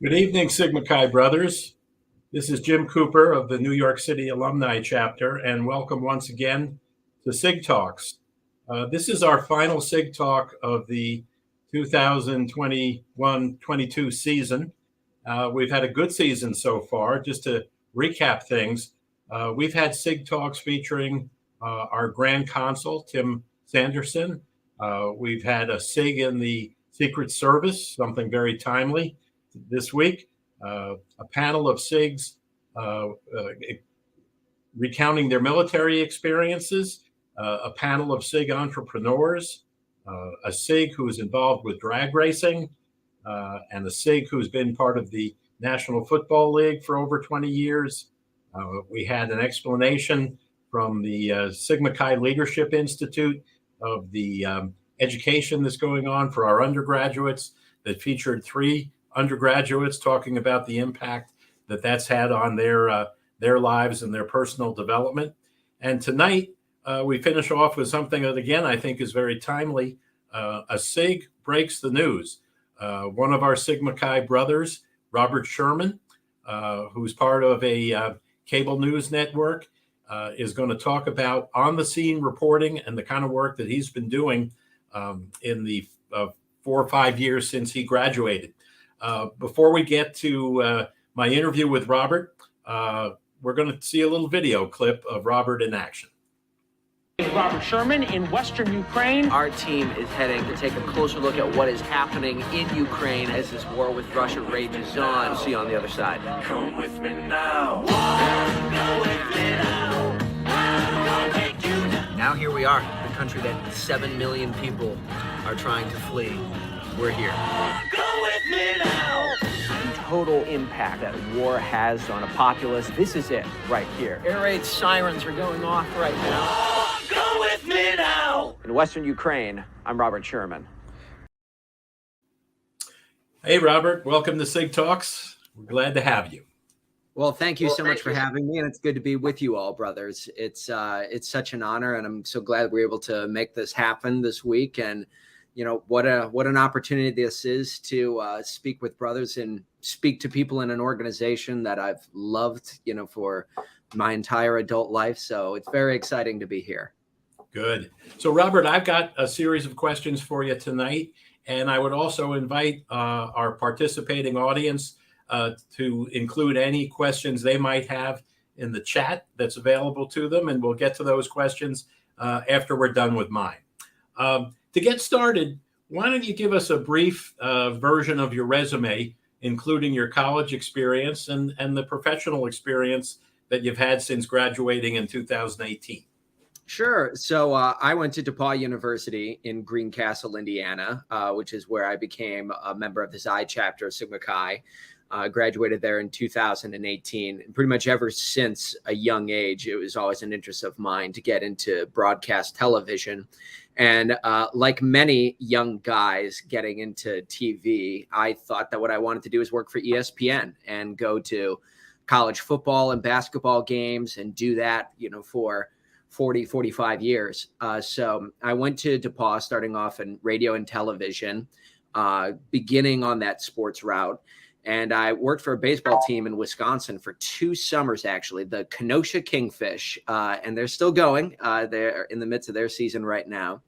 Good evening, Sigma Chi brothers. This is Jim Cooper of the New York City Alumni Chapter, and welcome once again to SigTalks. This is our final Sig Talk of the 2021-22 season. We've had a good season so far. Just to recap things, we've had Sig Talks featuring our Grand Consul, Tim Sanderson. We've had a Sig in the Secret Service, something very timely. This week, a panel of SIGs recounting their military experiences, a panel of SIG entrepreneurs, a SIG who's involved with drag racing, and a SIG who's been part of the National Football League for over 20 years. We had an explanation from the Sigma Chi Leadership Institute of the education that's going on for our undergraduates that featured 3 undergraduates talking about the impact that that's had on their lives and their personal development. And tonight, we finish off with something that, again, I think is very timely. A SIG breaks the news. One of our Sigma Chi brothers, Robert Sherman, who's part of a cable news network, is going to talk about on-the-scene reporting and the kind of work that he's been doing in the 4 or 5 years since he graduated. Before we get to my interview with Robert, we're going to see a little video clip of Robert in action. Robert Sherman in Western Ukraine. Our team is heading to take a closer look at what is happening in Ukraine as this war with Russia rages on. We'll see you on the other side. Come with me now. Go with me now. I'm gonna take you down. Now here we are, the country that 7 million people are trying to flee. We're here. Go with me now. The total impact that war has on a populace. This is it right here. Air raid sirens are going off right now. Go with me now. In Western Ukraine, I'm Robert Sherman. Hey, Robert, welcome to Sig Talks. We're glad to have you. Well, thank you so much for having me, and it's good to be with you all, brothers. It's such an honor, and I'm so glad we're able to make this happen this week. And you know, what an opportunity this is to speak with brothers and speak to people in an organization that I've loved, you know, for my entire adult life. So it's very exciting to be here. Good. So, Robert, I've got a series of questions for you tonight, and I would also invite our participating audience to include any questions they might have in the chat that's available to them, and we'll get to those questions after we're done with mine. To get started, why don't you give us a brief version of your resume, including your college experience and the professional experience that you've had since graduating in 2018? Sure. So I went to DePauw University in Greencastle, Indiana, which is where I became a member of the Xi chapter of Sigma Chi. Graduated there in 2018. And pretty much ever since a young age, it was always an interest of mine to get into broadcast television. And like many young guys getting into TV, I thought that what I wanted to do is work for ESPN and go to college football and basketball games and do that, you know, for 40, 45 years. So I went to DePauw, starting off in radio and television, beginning on that sports route. And I worked for a baseball team in Wisconsin for 2 summers, actually, the Kenosha Kingfish. And they're still going. They're in the midst of their season right now.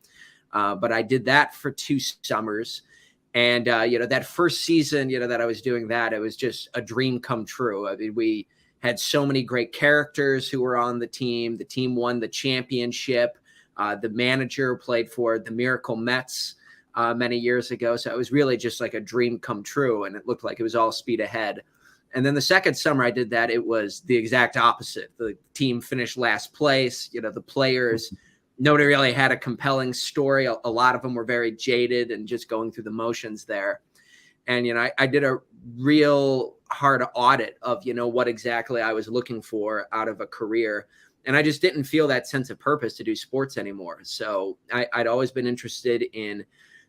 But I did that for 2 summers. And, that first season, that I was doing that, it was just a dream come true. I mean, we had so many great characters who were on the team. The team won the championship. The manager played for the Miracle Mets many years ago. So it was really just like a dream come true. And it looked like it was all speed ahead. And then the second summer I did that, it was the exact opposite. The team finished last place. The players, nobody really had a compelling story. A lot of them were very jaded and just going through the motions there. And, I did a real hard audit of, what exactly I was looking for out of a career. And I just didn't feel that sense of purpose to do sports anymore. So I'd always been interested in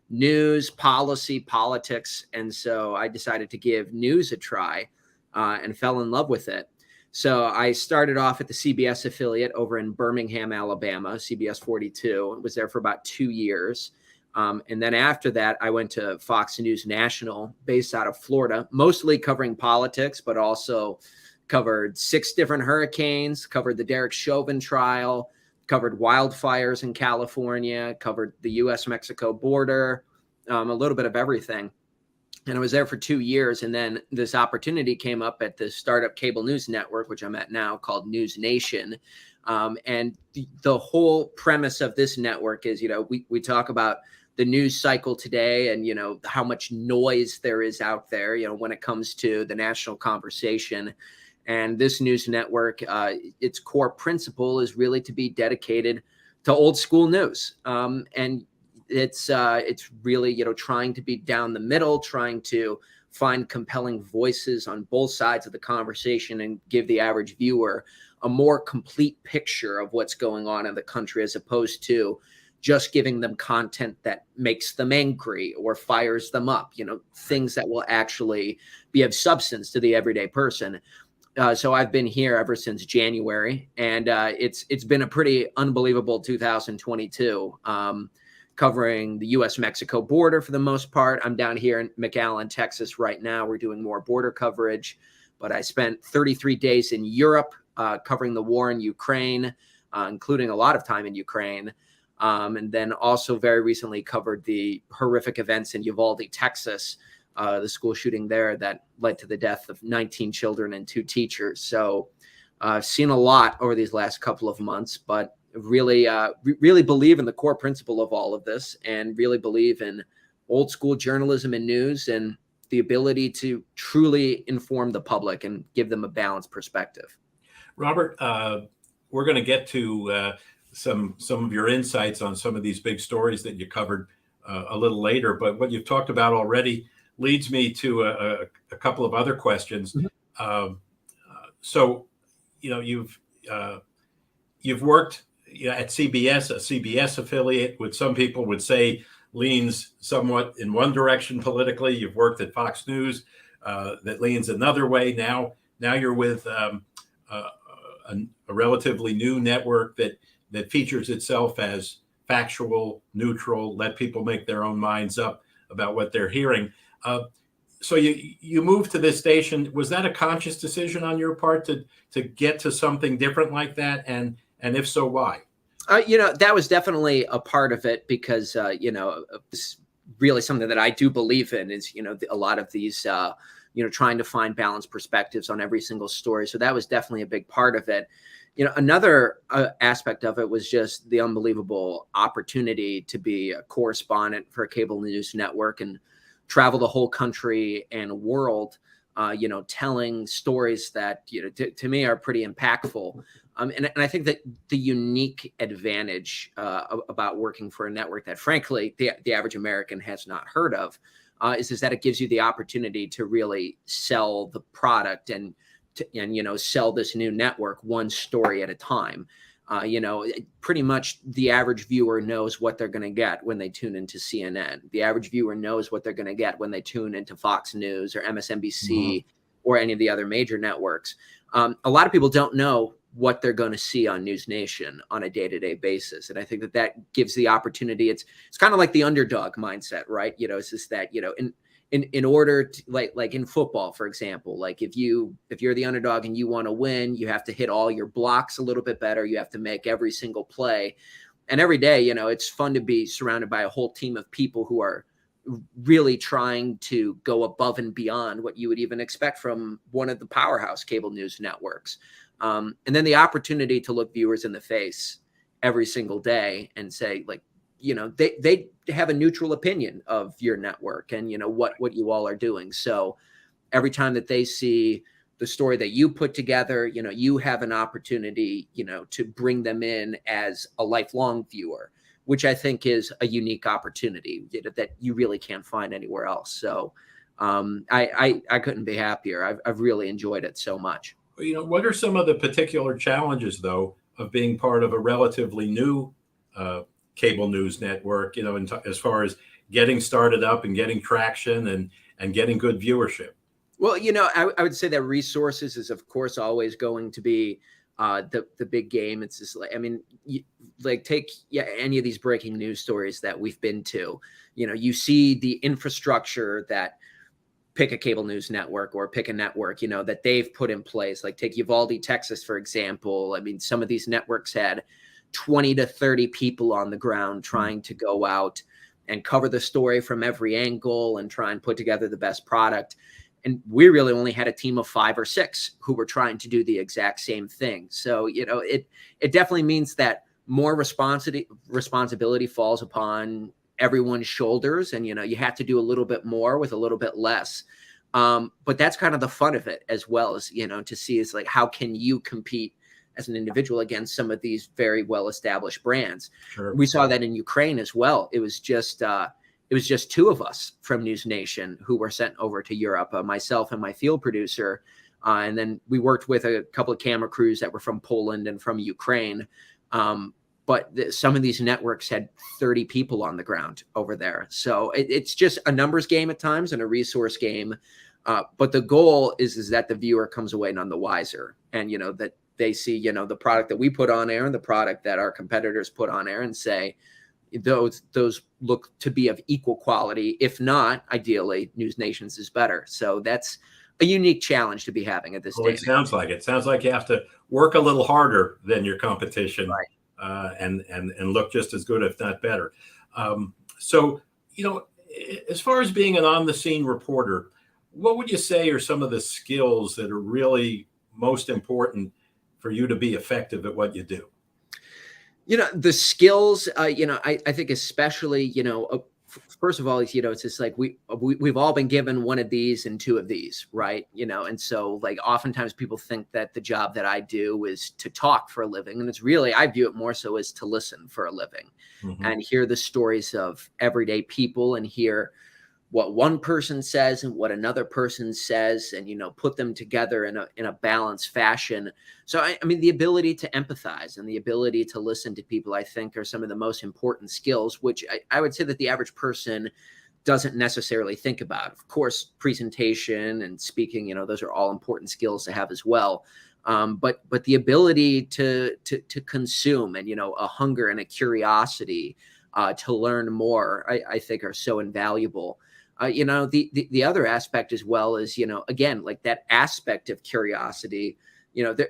news, policy, politics. And so I decided to give news a try and fell in love with it. So I started off at the CBS affiliate over in Birmingham, Alabama, CBS 42. I was there for about 2 years. And then after that, I went to Fox News National, based out of Florida, mostly covering politics, but also covered 6 different hurricanes, covered the Derek Chauvin trial, covered wildfires in California, covered the U.S.-Mexico border, a little bit of everything. And I was there for 2 years. And then this opportunity came up at the startup cable news network, which I'm at now, called News Nation. And the whole premise of this network is, we talk about the news cycle today and, how much noise there is out there, when it comes to the national conversation. And this news network, its core principle is really to be dedicated to old school news. And it's really, trying to be down the middle, trying to find compelling voices on both sides of the conversation and give the average viewer a more complete picture of what's going on in the country, as opposed to just giving them content that makes them angry or fires them up, things that will actually be of substance to the everyday person. So I've been here ever since January, and it's been a pretty unbelievable 2022, covering the U.S.-Mexico border for the most part. I'm down here in McAllen, Texas right now. We're doing more border coverage, but I spent 33 days in Europe covering the war in Ukraine, including a lot of time in Ukraine. And then also very recently covered the horrific events in Uvalde, Texas, the school shooting there that led to the death of 19 children and 2 teachers. So I've seen a lot over these last couple of months, but really believe in the core principle of all of this, and really believe in old school journalism and news and the ability to truly inform the public and give them a balanced perspective. Robert, we're going to get to some of your insights on some of these big stories that you covered a little later, but what you've talked about already leads me to a couple of other questions. Mm-hmm. So, you've worked at CBS, a CBS affiliate, which some people would say leans somewhat in one direction politically. You've worked at Fox News, that leans another way. Now you're with a relatively new network that features itself as factual, neutral, let people make their own minds up about what they're hearing. So you moved to this station. Was that a conscious decision on your part to get to something different like that? And if so, why? That was definitely a part of it, because, it's really something that I do believe in is, a lot of these, trying to find balanced perspectives on every single story. So that was definitely a big part of it. Another aspect of it was just the unbelievable opportunity to be a correspondent for a cable news network and travel the whole country and world, telling stories that, to me are pretty impactful. And I think that the unique advantage about working for a network that, frankly, the average American has not heard of is that it gives you the opportunity to really sell the product and sell this new network one story at a time. Pretty much the average viewer knows what they're going to get when they tune into CNN. The average viewer knows what they're going to get when they tune into Fox News or MSNBC mm-hmm. or any of the other major networks. A lot of people don't know what they're going to see on News Nation on a day-to-day basis. And I think that gives the opportunity. It's kind of like the underdog mindset, right? It's just that, in order to like in football, for example, like if you're the underdog and you want to win, you have to hit all your blocks a little bit better. You have to make every single play. And every day, it's fun to be surrounded by a whole team of people who are really trying to go above and beyond what you would even expect from one of the powerhouse cable news networks. And then the opportunity to look viewers in the face every single day and say, like, they have a neutral opinion of your network and, what you all are doing. So every time that they see the story that you put together, you have an opportunity, to bring them in as a lifelong viewer, which I think is a unique opportunity that you really can't find anywhere else. So I couldn't be happier. I've really enjoyed it so much. What are some of the particular challenges, though, of being part of a relatively new cable news network, as far as getting started up and getting traction and getting good viewership? Well, I would say that resources is, of course, always going to be the big game. It's just like, take any of these breaking news stories that we've been to. You see the infrastructure that pick a cable news network or pick a network, that they've put in place. Like take Uvalde, Texas, for example. Some of these networks had 20 to 30 people on the ground trying to go out and cover the story from every angle and try and put together the best product. And we really only had a team of 5 or 6 who were trying to do the exact same thing. So, it definitely means that more responsibility falls upon everyone's shoulders. And, you have to do a little bit more with a little bit less. But that's kind of the fun of it, as well as, to see is like, how can you compete as an individual against some of these very well-established brands? Sure. We saw that in Ukraine as well. It was just 2 of us from News Nation who were sent over to Europe, myself and my field producer. And then we worked with a couple of camera crews that were from Poland and from Ukraine. But some of these networks had 30 people on the ground over there. So it's just a numbers game at times and a resource game. But the goal is that the viewer comes away none the wiser. And, that they see, the product that we put on air and the product that our competitors put on air and say, those look to be of equal quality. If not, ideally, News Nation's is better. So that's a unique challenge to be having at this stage. It sounds like it. It sounds like you have to work a little harder than your competition, right. And look just as good, if not better. So, as far as being an on-the-scene reporter, what would you say are some of the skills that are really most important for you to be effective at what you do? The skills, I think especially, first of all, it's just like we've all been given one of these and 2 of these, right? And so like oftentimes people think that the job that I do is to talk for a living. And it's really, I view it more so as to listen for a living and hear the stories of everyday people and hear what one person says and what another person says and, put them together in a balanced fashion. So, the ability to empathize and the ability to listen to people, I think, are some of the most important skills, which I would say that the average person doesn't necessarily think about. Of course, presentation and speaking, those are all important skills to have as well. But the ability to consume and, a hunger and a curiosity to learn more, I think are so invaluable. The other aspect as well is, again, like that aspect of curiosity,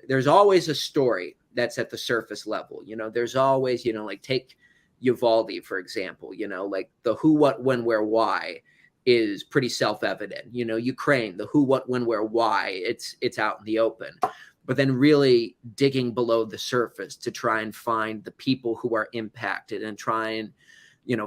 there's always a story that's at the surface level. There's always, like take Uvalde, for example, like the who, what, when, where, why is pretty self-evident. Ukraine, the who, what, when, where, why, it's out in the open. But then really digging below the surface to try and find the people who are impacted and try and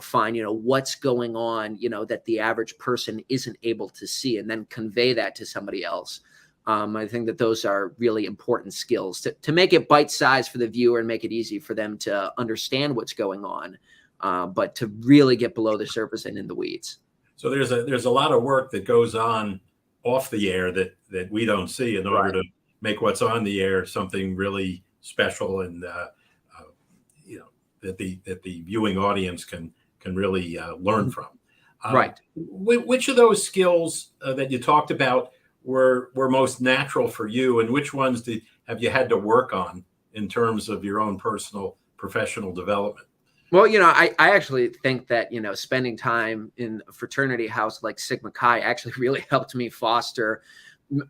find, what's going on, that the average person isn't able to see and then convey that to somebody else. I think that those are really important skills to make it bite-sized for the viewer and make it easy for them to understand what's going on, but to really get below the surface and in the weeds. So there's a lot of work that goes on off the air that we don't see in order to make what's on the air something really special and that the viewing audience can really learn from. Right. Which of those skills that you talked about were most natural for you, and which ones have you had to work on in terms of your own personal professional development? Well, I actually think that, spending time in a fraternity house like Sigma Chi actually really helped me foster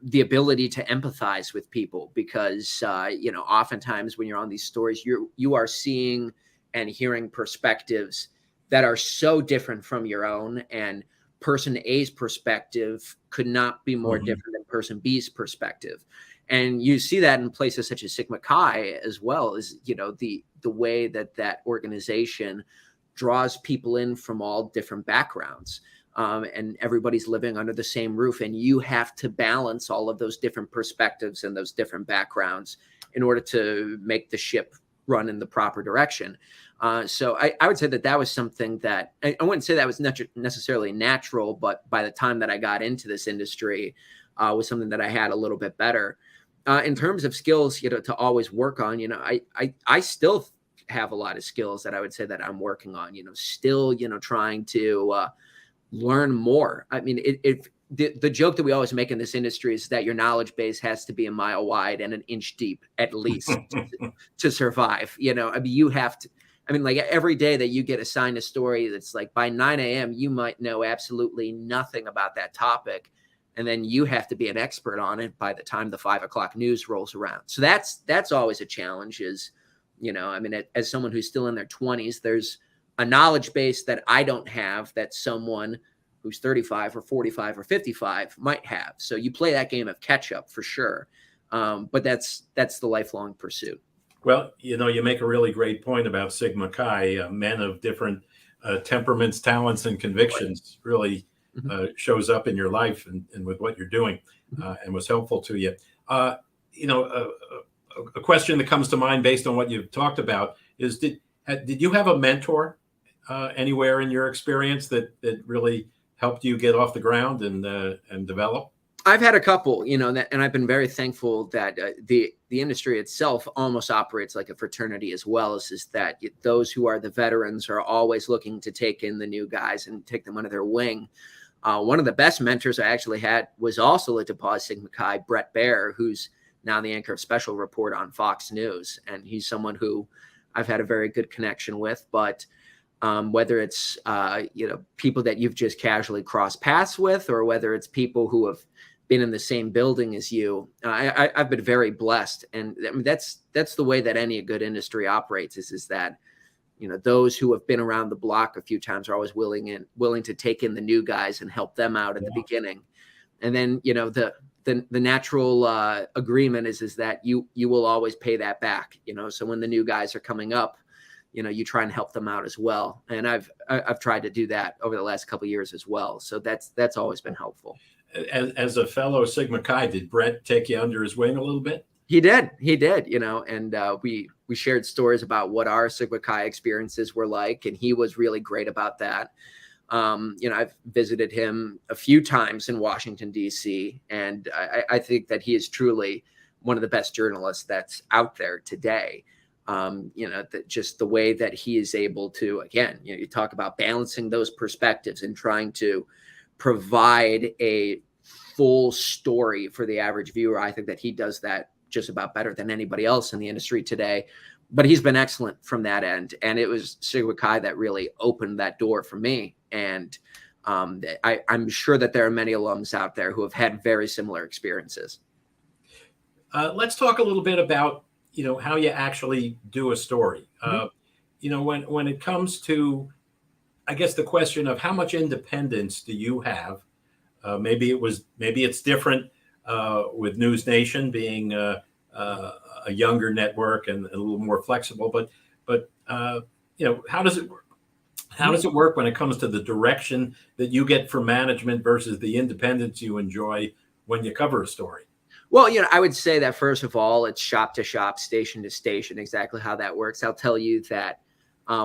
the ability to empathize with people because, oftentimes when you're on these stories, you are seeing and hearing perspectives that are so different from your own. And person A's perspective could not be more different than person B's perspective. And you see that in places such as Sigma Chi, as well as, the way that organization draws people in from all different backgrounds. And everybody's living under the same roof. And you have to balance all of those different perspectives and those different backgrounds in order to make the ship run in the proper direction. So I would say that was something that I wouldn't say that was necessarily natural, but by the time that I got into this industry, was something that I had a little bit better. In terms of skills, to always work on, I still have a lot of skills that I would say that I'm working on, still, trying to learn more. I mean, the joke that we always make in this industry is that your knowledge base has to be a mile wide and an inch deep, at least to survive. I mean, you have to, like every day that you get assigned a story that's like by 9 a.m., you might know absolutely nothing about that topic. And then you have to be an expert on it by the time the 5 o'clock news rolls around. So that's always a challenge is, as someone who's still in their 20s, there's a knowledge base that I don't have that someone who's 35 or 45 or 55 might have. So you play that game of catch up for sure. But that's the lifelong pursuit. Well, you make a really great point about Sigma Chi, men of different temperaments, talents, and convictions really shows up in your life and with what you're doing and was helpful to you. A question that comes to mind based on what you've talked about is, did you have a mentor anywhere in your experience that really helped you get off the ground and develop? I've had a couple, and I've been very thankful that the industry itself almost operates like a fraternity as well, is that those who are the veterans are always looking to take in the new guys and take them under their wing. One of the best mentors I actually had was also at DePauw Sigma Chi, Brett Baer, who's now the anchor of Special Report on Fox News. And he's someone who I've had a very good connection with. But whether it's, people that you've just casually crossed paths with, or whether it's people who have been in the same building as you, I've been very blessed. And I mean, that's the way that any good industry operates is that, those who have been around the block a few times are always willing to take in the new guys and help them out at the beginning. And then, the natural agreement is that you will always pay that back, so when the new guys are coming up, you try and help them out as well. And I've tried to do that over the last couple of years as well. So that's always been helpful. As a fellow Sigma Chi, did Brett take you under his wing a little bit? He did, and we shared stories about what our Sigma Chi experiences were like, and he was really great about that. I've visited him a few times in Washington, D.C., and I think that he is truly one of the best journalists that's out there today. Just the way that he is able to, again, you talk about balancing those perspectives and trying to provide a full story for the average viewer. I think that he does that just about better than anybody else in the industry today. But he's been excellent from that end. And it was Sigma Chi that really opened that door for me. And I'm sure that there are many alums out there who have had very similar experiences. Let's talk a little bit about, how you actually do a story. When it comes to, I guess, the question of how much independence do you have? Maybe it's different with News Nation being a younger network and a little more flexible. But how does it work? How does it work when it comes to the direction that you get from management versus the independence you enjoy when you cover a story? Well, I would say that first of all, it's shop to shop, station to station, exactly how that works. I'll tell you that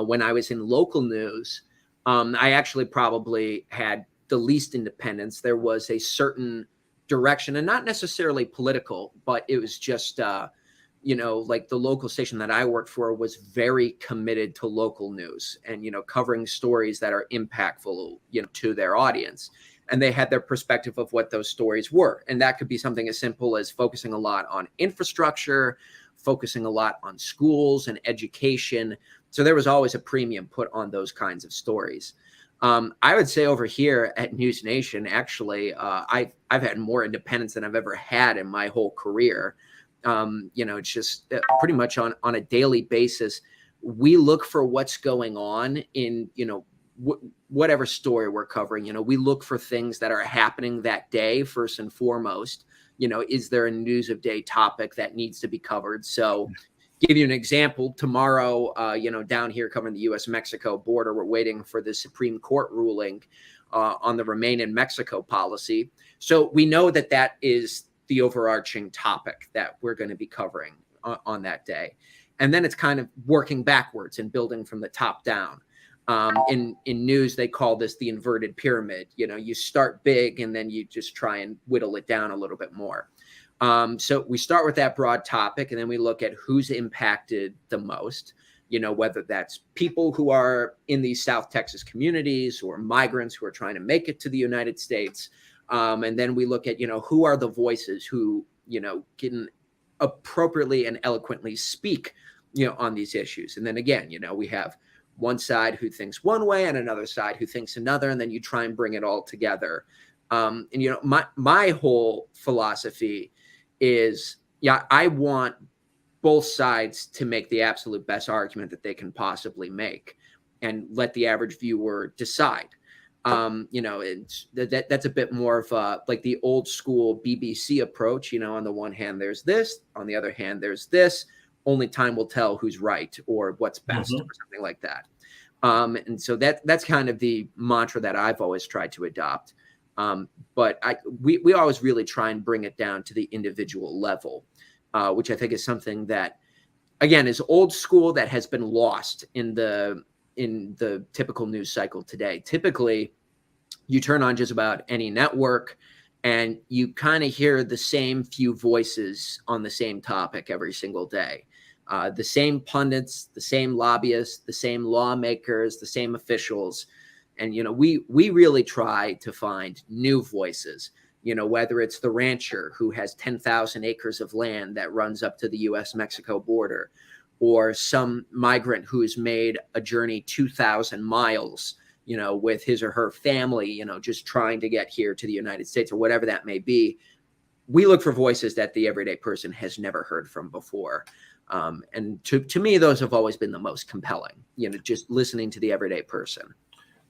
when I was in local news, I actually probably had the least independence. There was a certain direction, and not necessarily political, but it was just, like the local station that I worked for was very committed to local news and, covering stories that are impactful, to their audience. And they had their perspective of what those stories were. And that could be something as simple as focusing a lot on infrastructure, focusing a lot on schools and education. So there was always a premium put on those kinds of stories. I would say over here at News Nation, actually, I've had more independence than I've ever had in my whole career. It's just pretty much on a daily basis. We look for what's going on in, whatever story we're covering. We look for things that are happening that day, first and foremost. Is there a news of day topic that needs to be covered? So give you an example, tomorrow, down here covering the U.S.-Mexico border, we're waiting for the Supreme Court ruling on the Remain in Mexico policy. So we know that is the overarching topic that we're going to be covering on that day. And then it's kind of working backwards and building from the top down. In news, they call this the inverted pyramid. You start big and then you just try and whittle it down a little bit more. So we start with that broad topic, and then we look at who's impacted the most, whether that's people who are in these South Texas communities or migrants who are trying to make it to the United States. And then we look at, who are the voices who, can appropriately and eloquently speak, on these issues. And then again, we have one side who thinks one way and another side who thinks another, and then you try and bring it all together. My whole philosophy is, I want both sides to make the absolute best argument that they can possibly make and let the average viewer decide. That's a bit more of like the old school BBC approach. On the one hand, there's this, on the other hand, there's this. Only time will tell who's right or what's best or something like that. And so that's kind of the mantra that I've always tried to adopt. But we always really try and bring it down to the individual level, which I think is something that, again, is old school that has been lost in the typical news cycle today. Typically, you turn on just about any network and you kind of hear the same few voices on the same topic every single day. The same pundits, the same lobbyists, the same lawmakers, the same officials. And, we really try to find new voices, whether it's the rancher who has 10,000 acres of land that runs up to the U.S.-Mexico border, or some migrant who's made a journey 2,000 miles, with his or her family, just trying to get here to the United States or whatever that may be. We look for voices that the everyday person has never heard from before. And to me, those have always been the most compelling, just listening to the everyday person.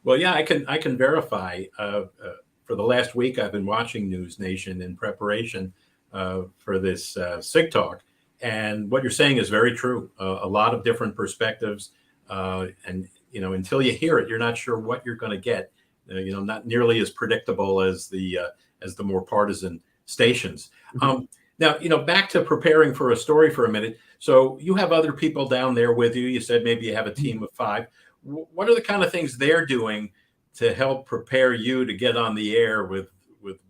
Well, yeah, I can verify. For the last week, I've been watching News Nation in preparation for this SigTalk, and what you're saying is very true. A lot of different perspectives, and until you hear it, you're not sure what you're going to get. Not nearly as predictable as the more partisan stations. Now, back to preparing for a story for a minute. So you have other people down there with you. You said maybe you have a team of 5. What are the kind of things they're doing to help prepare you to get on the air with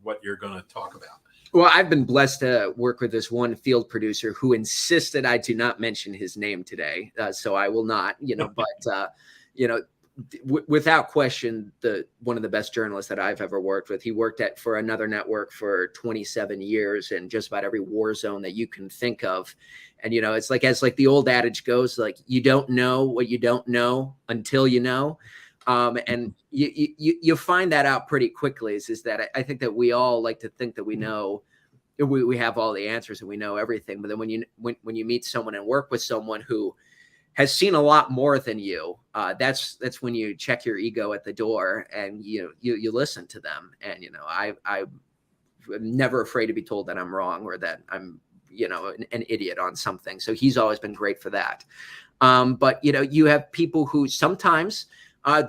what you're going to talk about? Well, I've been blessed to work with this one field producer who insisted I do not mention his name today. So I will not, but, without question, one of the best journalists that I've ever worked with. He worked for another network for 27 years in just about every war zone that you can think of. And, it's like, as like the old adage goes, like, you don't know what you don't know until you know. And you find that out pretty quickly is that I think that we all like to think that we know, we have all the answers and we know everything. But then when you meet someone and work with someone who has seen a lot more than you, that's when you check your ego at the door and you listen to them. And I'm never afraid to be told that I'm wrong or that I'm an idiot on something. So he's always been great for that. But you have people who sometimes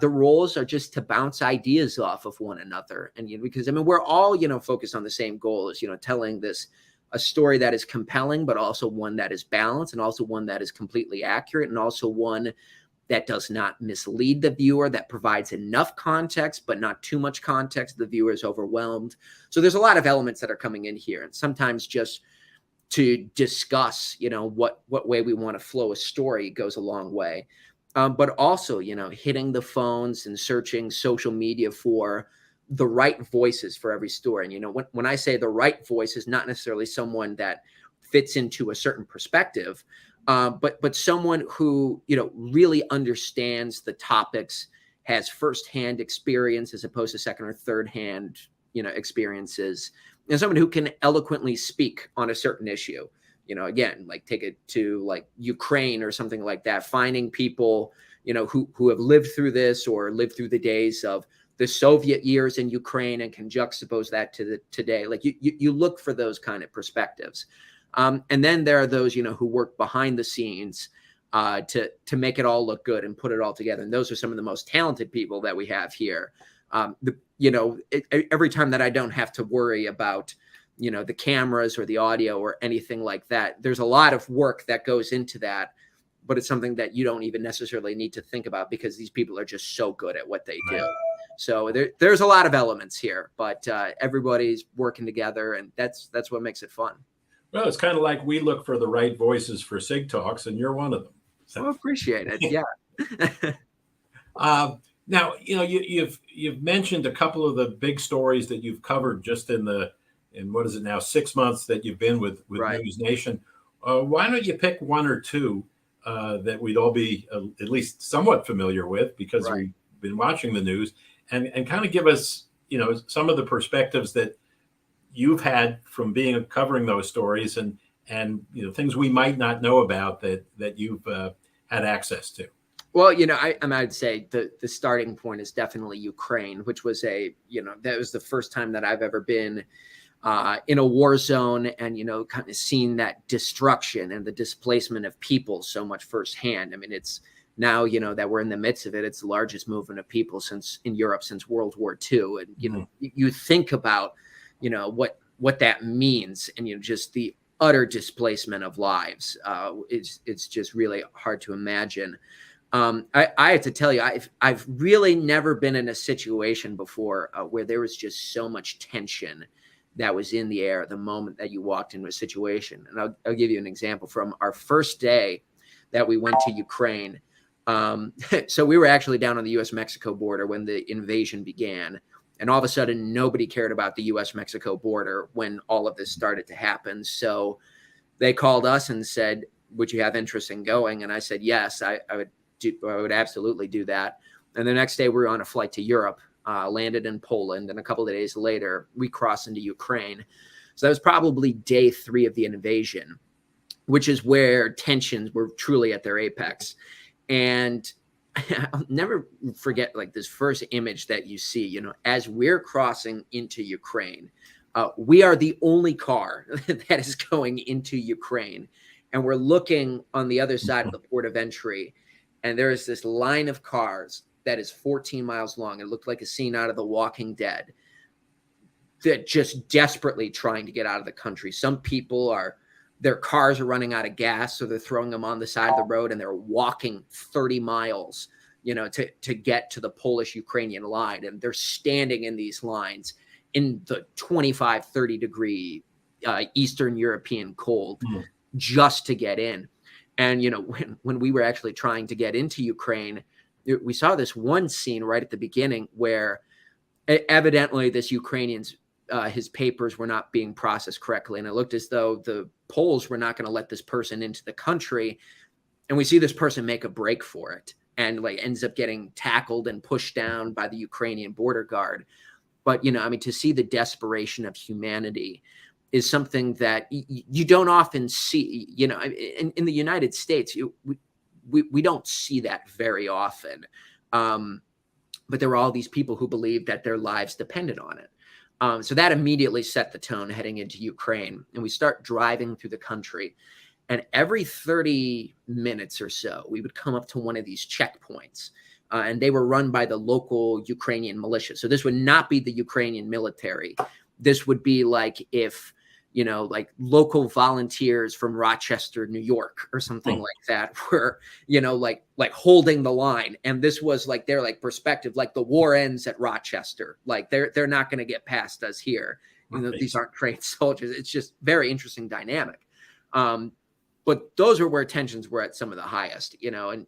the roles are just to bounce ideas off of one another, and because we're all focused on the same goal as telling a story that is compelling, but also one that is balanced, and also one that is completely accurate, and also one that does not mislead the viewer, that provides enough context, but not too much context. The viewer is overwhelmed. So there's a lot of elements that are coming in here, and sometimes just to discuss, what way we want to flow a story goes a long way. But also, hitting the phones and searching social media for the right voices for every story. And, when I say the right voice is not necessarily someone that fits into a certain perspective. But someone who, really understands the topics, has firsthand experience as opposed to second or third hand, experiences, and someone who can eloquently speak on a certain issue. Again, like take it to like Ukraine or something like that, finding people, who have lived through this or lived through the days of the Soviet years in Ukraine and can juxtapose that to the today. Like you look for those kind of perspectives. And then there are those, who work behind the scenes to make it all look good and put it all together. And those are some of the most talented people that we have here. Every time that I don't have to worry about, the cameras or the audio or anything like that, there's a lot of work that goes into that, but it's something that you don't even necessarily need to think about because these people are just so good at what they do. So there's a lot of elements here, but everybody's working together, and that's what makes it fun. Well, it's kind of like we look for the right voices for SigTalks, and you're one of them. So. Well, appreciate it. Yeah. Now, you've mentioned a couple of the big stories that you've covered just in what is it now, 6 months that you've been with Right. News Nation. Why don't you pick one or two that we'd all be at least somewhat familiar with because Right. we've been watching the news, and kind of give us, some of the perspectives that you've had from covering those stories and things we might not know about that you've had access to. Well, I'd say the starting point is definitely Ukraine, which was that was the first time that I've ever been in a war zone and, kind of seen that destruction and the displacement of people so much firsthand. I mean, it's now, that we're in the midst of it. It's the largest movement of people in Europe since World War II. And, you think about, what that means and, just the utter displacement of lives. It's just really hard to imagine. I have to tell you, I've really never been in a situation before where there was just so much tension that was in the air the moment that you walked into a situation. And I'll give you an example from our first day that we went to Ukraine. So we were actually down on the U.S.-Mexico border when the invasion began. And all of a sudden, nobody cared about the U.S.-Mexico border when all of this started to happen. So they called us and said, would you have interest in going? And I said, yes, I would absolutely do that. And the next day we were on a flight to Europe, landed in Poland. And a couple of days later, we crossed into Ukraine. So that was probably day 3 of the invasion, which is where tensions were truly at their apex. And I'll never forget like this first image that you see, as we're crossing into Ukraine, we are the only car that is going into Ukraine. And we're looking on the other side of the port of entry. And there is this line of cars that is 14 miles long. It looked like a scene out of The Walking Dead. They're just desperately trying to get out of the country. Some people their cars are running out of gas, so they're throwing them on the side of the road and they're walking 30 miles, to get to the Polish-Ukrainian line. And they're standing in these lines in the 25, 30 degree Eastern European cold just to get in. And, when we were actually trying to get into Ukraine, we saw this one scene right at the beginning where evidently this Ukrainian's his papers were not being processed correctly. And it looked as though the Poles were not going to let this person into the country. And we see this person make a break for it and ends up getting tackled and pushed down by the Ukrainian border guard. But, to see the desperation of humanity is something that you don't often see, in the United States, we don't see that very often. But there were all these people who believed that their lives depended on it. So that immediately set the tone heading into Ukraine. And we start driving through the country. And every 30 minutes or so, we would come up to one of these checkpoints. And they were run by the local Ukrainian militia. So this would not be the Ukrainian military. This would be like if, local volunteers from Rochester, New York or something like that were, like holding the line. And this was like their perspective, like the war ends at Rochester. Like they're not going to get past us here. These aren't trained soldiers. It's just very interesting dynamic. But those are where tensions were at some of the highest, and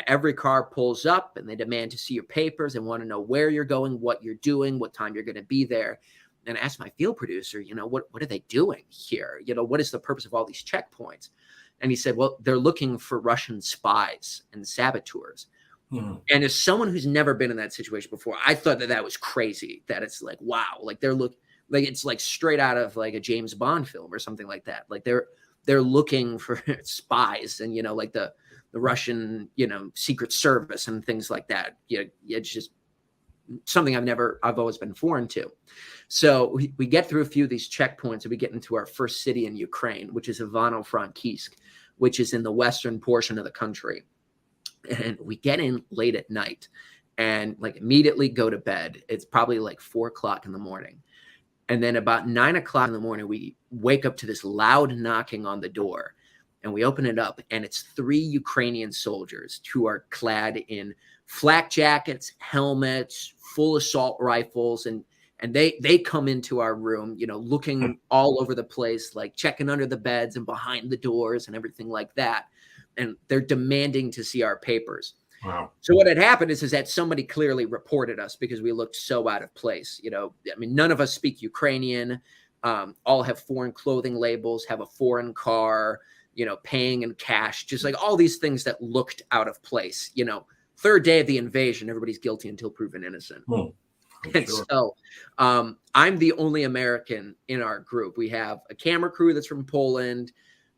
every car pulls up and they demand to see your papers and want to know where you're going, what you're doing, what time you're going to be there. and I asked my field producer, what are they doing here? What is the purpose of all these checkpoints? And he said, well, they're looking for Russian spies and saboteurs. And as someone who's never been in that situation before, I thought that was crazy, that it's like, wow, like it's like straight out of like a James Bond film or something like that. Like they're looking for spies and, like the Russian, Secret Service and things like that. It's just something I've always been foreign to. So we get through a few of these checkpoints and we get into our first city in Ukraine, which is Ivano-Frankivsk, which is in the western portion of the country. And we get in late at night and like immediately go to bed. It's probably like 4 o'clock in the morning. And then about 9 o'clock in the morning, we wake up to this loud knocking on the door, and we open it up, and it's 3 Ukrainian soldiers who are clad in flak jackets, helmets, full assault rifles. And they come into our room, looking all over the place, like checking under the beds and behind the doors and everything like that. And they're demanding to see our papers. Wow. So what had happened is that somebody clearly reported us because we looked so out of place. None of us speak Ukrainian, all have foreign clothing labels, have a foreign car, paying in cash, just like all these things that looked out of place. Third day of the invasion, everybody's guilty until proven innocent. And Sure. so I'm the only American in our group. We have a camera crew that's from Poland.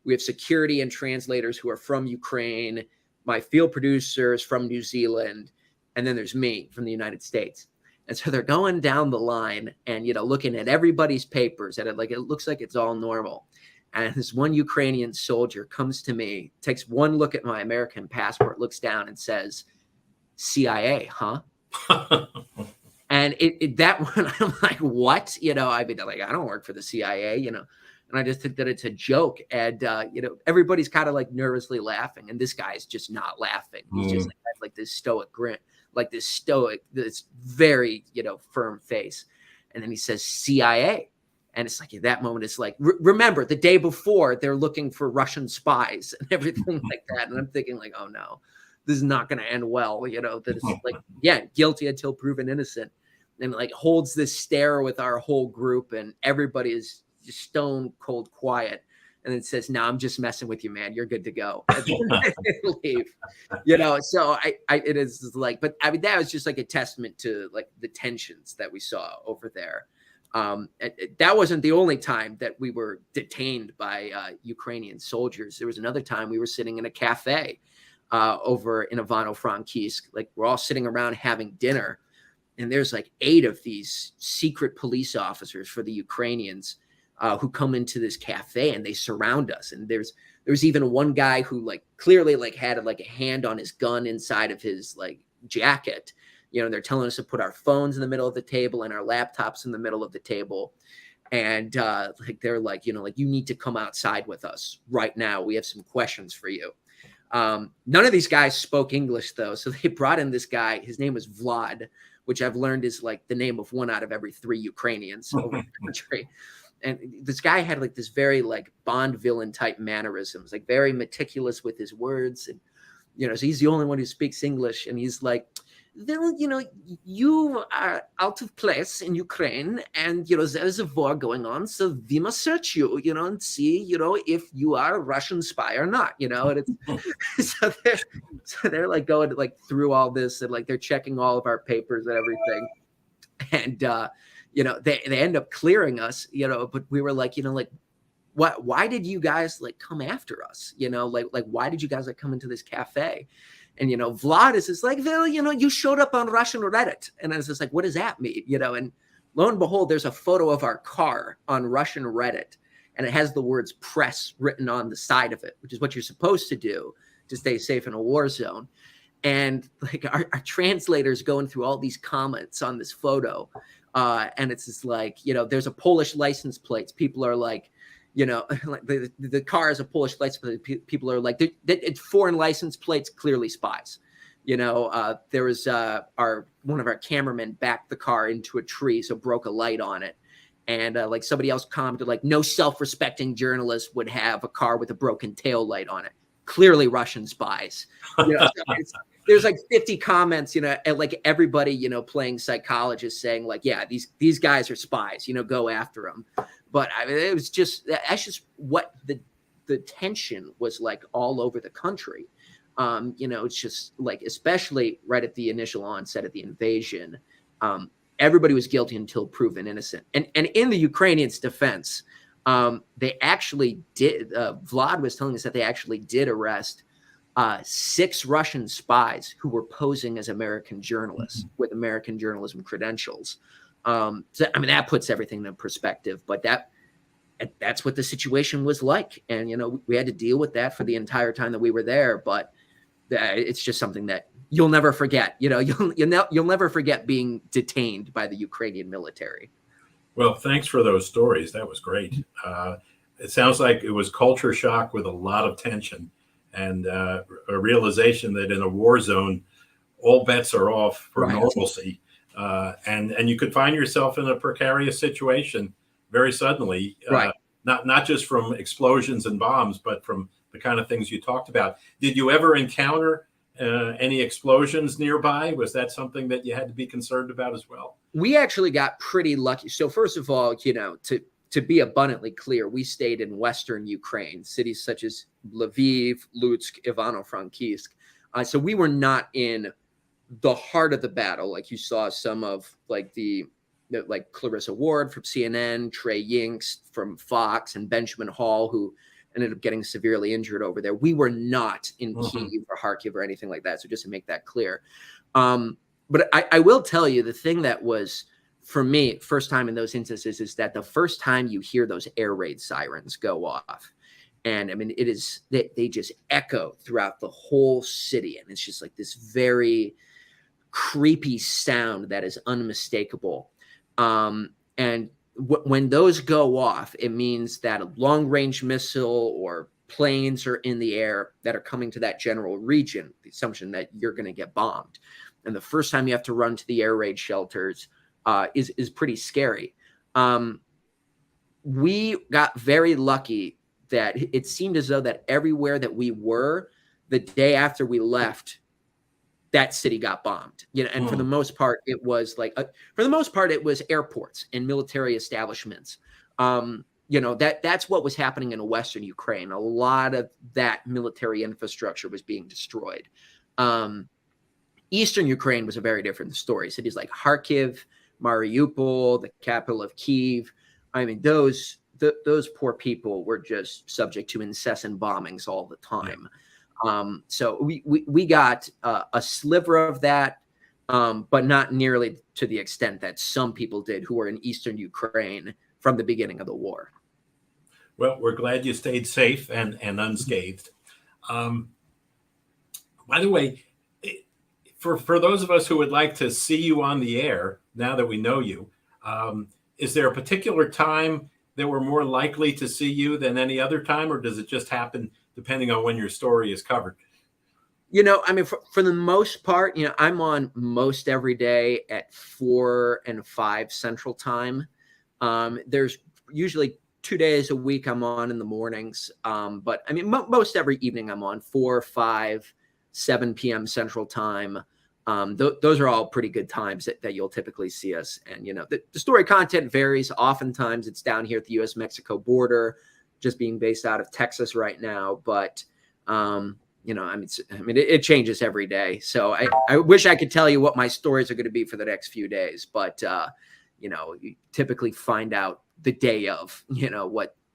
We have security and translators who are from Ukraine. My field producers from New Zealand. And then there's me from the United States. And so they're going down the line and, looking at everybody's papers and it looks like it's all normal. And this one Ukrainian soldier comes to me, takes one look at my American passport, looks down and says, CIA, huh? And that one, I'm like, what? I don't work for the CIA, and I just think that it's a joke. And, everybody's kind of like nervously laughing. And this guy's just not laughing. He's just like this stoic grin, like this very, firm face. And then he says CIA. And it's like at that moment, it's like, remember the day before they're looking for Russian spies and everything like that. And I'm thinking like, oh no, this is not going to end well. That it's like, yeah, guilty until proven innocent. And like holds this stare with our whole group and everybody is just stone cold quiet. And then says, no, I'm just messing with you, man. You're good to go. Leave. So it is like, but that was just like a testament to like the tensions that we saw over there. That wasn't the only time that we were detained by Ukrainian soldiers. There was another time we were sitting in a cafe over in Ivano-Frankivsk. Like we're all sitting around having dinner. And there's like 8 of these secret police officers for the Ukrainians who come into this cafe and they surround us. And there's even one guy who like clearly like had like a hand on his gun inside of his like jacket. They're telling us to put our phones in the middle of the table and our laptops in the middle of the table. And they're like, you need to come outside with us right now. We have some questions for you. None of these guys spoke English though. So they brought in this guy. His name was Vlad, which I've learned is like the name of 1 out of every 3 Ukrainians over the country. And this guy had like this very like Bond villain type mannerisms, like very meticulous with his words. And, so he's the only one who speaks English. And he's like, well, you are out of place in Ukraine and, there's a war going on. So we must search you, and see, if you are a Russian spy or not, and it's, so they're like going like through all this and like, they're checking all of our papers and everything. And, they end up clearing us, but we were like, why did you guys like come after us? Like, why did you guys like come into this cafe? And, Vlad is just like, well, you showed up on Russian Reddit. And I was just like, what does that mean? And lo and behold, there's a photo of our car on Russian Reddit. And it has the words press written on the side of it, which is what you're supposed to do to stay safe in a war zone. And like our translators going through all these comments on this photo. And it's just like, there's a Polish license plates. People are like, like the car is a Polish license plate. People are like, it's foreign license plates, clearly spies. There was one of our cameramen backed the car into a tree, so broke a light on it. And like somebody else commented, like, no self-respecting journalist would have a car with a broken tail light on it. clearly Russian spies. So there's like 50 comments, and like everybody, playing psychologist saying like, yeah, these guys are spies, go after them. But I mean, that's just what the tension was like all over the country. It's just like, especially right at the initial onset of the invasion, everybody was guilty until proven innocent. And in the Ukrainians' defense, they actually did. Vlad was telling us that they actually did arrest 6 Russian spies who were posing as American journalists with American journalism credentials. So I mean, that puts everything in perspective. But that's what the situation was like, and we had to deal with that for the entire time that we were there. But it's just something that you'll never forget. You'll never forget being detained by the Ukrainian military. Well, thanks for those stories. That was great. It sounds like it was culture shock with a lot of tension and a realization that in a war zone, all bets are off for normalcy. And you could find yourself in a precarious situation very suddenly, not just from explosions and bombs, but from the kind of things you talked about. Did you ever encounter any explosions nearby? Was that something that you had to be concerned about as well? We actually got pretty lucky. So first of all, to be abundantly clear, we stayed in Western Ukraine, cities such as Lviv, Lutsk, Ivano-Frankivsk. So we were not in the heart of the battle, like you saw some of like like Clarissa Ward from CNN, Trey Yinks from Fox, and Benjamin Hall, who ended up getting severely injured over there. We were not in Kyiv or Kharkiv or anything like that. So just to make that clear. But I will tell you, the thing that was, for me, first time in those instances is that the first time you hear those air raid sirens go off, and I mean, it is that they just echo throughout the whole city. And it's just like this very creepy sound that is unmistakable. And when those go off, it means that a long-range missile or planes are in the air that are coming to that general region, the assumption that you're going to get bombed. And the first time you have to run to the air raid shelters is pretty scary. We got very lucky that it seemed as though that everywhere that we were, the day after we left, that city got bombed. And for the most part, it was like it was airports and military establishments. That's what was happening in Western Ukraine. A lot of that military infrastructure was being destroyed. Eastern Ukraine was a very different story. Cities like Kharkiv, Mariupol, the capital of Kyiv. I mean, those poor people were just subject to incessant bombings all the time. So we got a sliver of that, but not nearly to the extent that some people did who were in Eastern Ukraine from the beginning of the war. Well, we're glad you stayed safe and unscathed. By the way, for those of us who would like to see you on the air, now that we know you, is there a particular time that we're more likely to see you than any other time, or does it just happen depending on when your story is covered? I mean, for the most part, I'm on most every day at 4 and 5 Central Time. There's usually 2 days a week I'm on in the mornings. But I mean, most every evening I'm on 4, 5, 7 p.m. Central Time. Those are all pretty good times that you'll typically see us. And, the story content varies. Oftentimes it's down here at the U.S.-Mexico border, just being based out of Texas right now. But, it changes every day. So I wish I could tell you what my stories are going to be for the next few days. But, you typically find out the day of,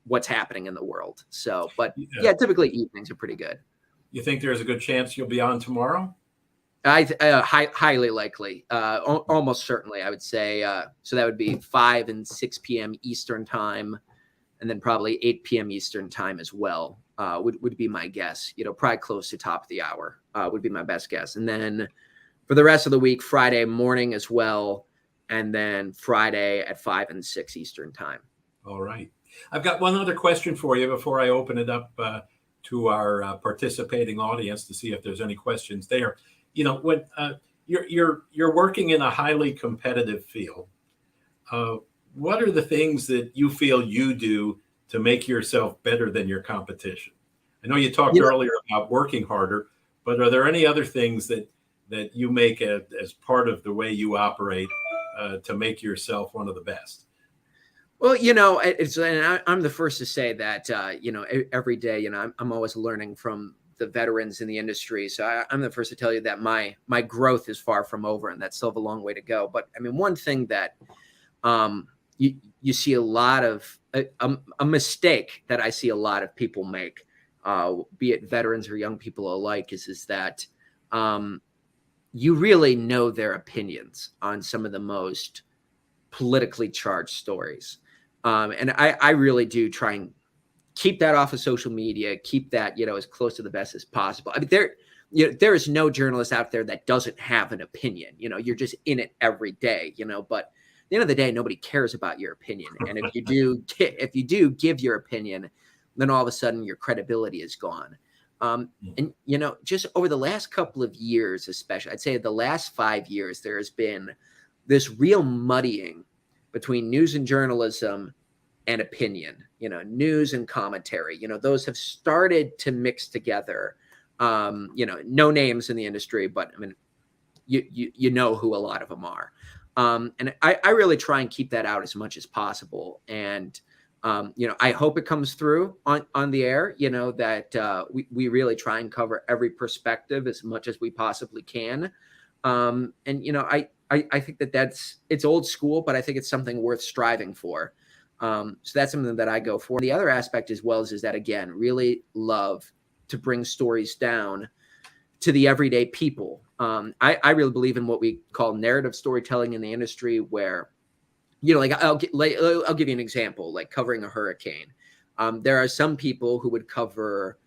what's happening in the world. So, but yeah, typically evenings are pretty good. You think there's a good chance you'll be on tomorrow? Highly likely, almost certainly, I would say. So that would be 5 and 6 p.m. Eastern time, and then probably 8 p.m. Eastern time as well. Would be my guess. Probably close to top of the hour would be my best guess. And then for the rest of the week, Friday morning as well, and then Friday at 5 and 6 Eastern time. All right. I've got one other question for you before I open it up to our participating audience to see if there's any questions there. When you're working in a highly competitive field, what are the things that you feel you do to make yourself better than your competition? I know you talked earlier about working harder, but are there any other things that you make as part of the way you operate to make yourself one of the best? Well, and I'm the first to say that, every day, I'm always learning from the veterans in the industry. So I'm the first to tell you that my growth is far from over, and that's still have a long way to go. But I mean, one thing that you see a lot of a mistake that I see a lot of people make, be it veterans or young people alike, is that you really know their opinions on some of the most politically charged stories. And I really do try and keep that off of social media, keep that, as close to the best as possible. I mean, there is no journalist out there that doesn't have an opinion. You're just in it every day, but at the end of the day, nobody cares about your opinion. And if you do give your opinion, then all of a sudden your credibility is gone. And, just over the last couple of years, especially, I'd say the last 5 years, there has been this real muddying between news and journalism and opinion, news and commentary. Those have started to mix together. No names in the industry, but I mean, you know who a lot of them are. And I really try and keep that out as much as possible. And, I hope it comes through on the air, that we really try and cover every perspective as much as we possibly can. And, I think it's old school, but I think it's something worth striving for. So that's something that I go for. The other aspect as well is that, again, really love to bring stories down to the everyday people. I really believe in what we call narrative storytelling in the industry, where, I'll give you an example, like covering a hurricane. There are some people who would cover